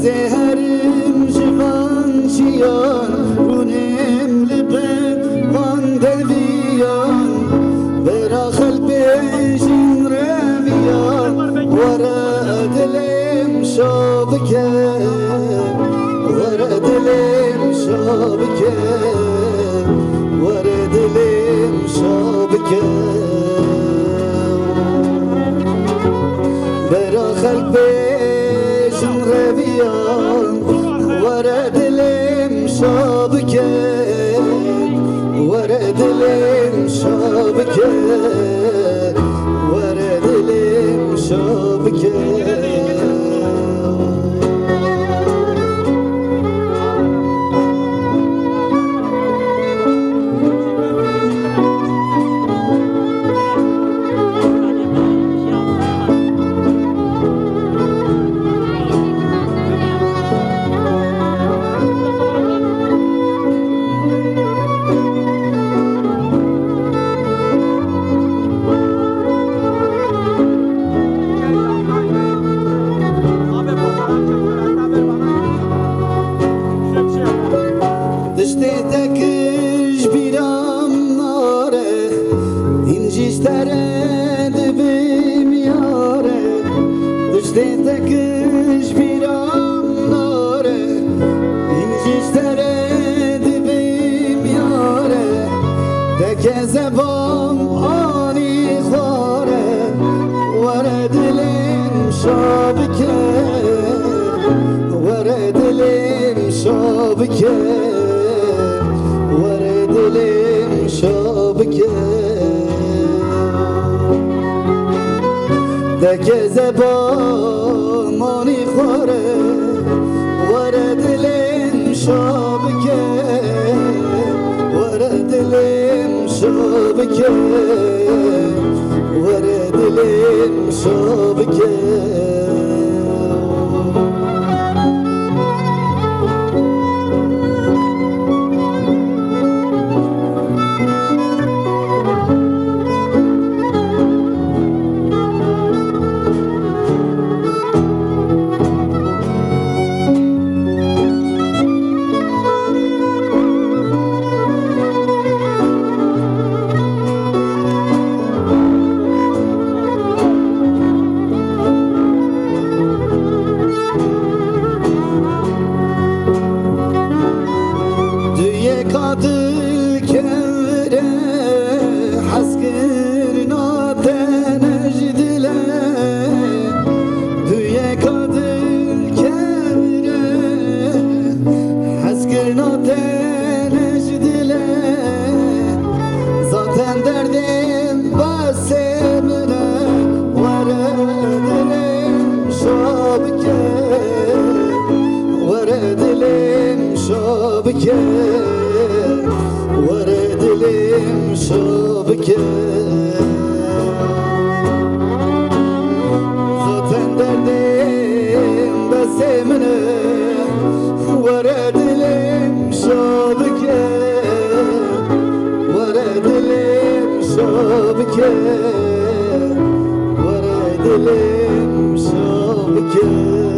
Seherim civan ciyan Runem libet van deviyan Vera kalbejin reviyan Vara dilim şabike Vara dilim şabike Vara dilim şabike Vera kalbejin reviyan Vara dilim şabike Vara dilim şabike Vara dilim şabike Diştekiş biram nare İncistere dibim yare Diştekiş biram nare İncistere dibim yare Deke zebam ani khare Vere dilim şabike Vere dilim şabike Vere dilim şabike Deke zebam ani khare Vere dilim şabike Vere dilim şabike Vere dilim şabike Kadıl kevre haskirna tenecdile Düye kadıl kevre haskirna tenecdile Zaten derdim basemine Vere dilim şabike Vere dilim şabike Vere dilim şabike Zaten derdim besemine Vere dilim şabike Vere dilim şabike Vere dilim şabike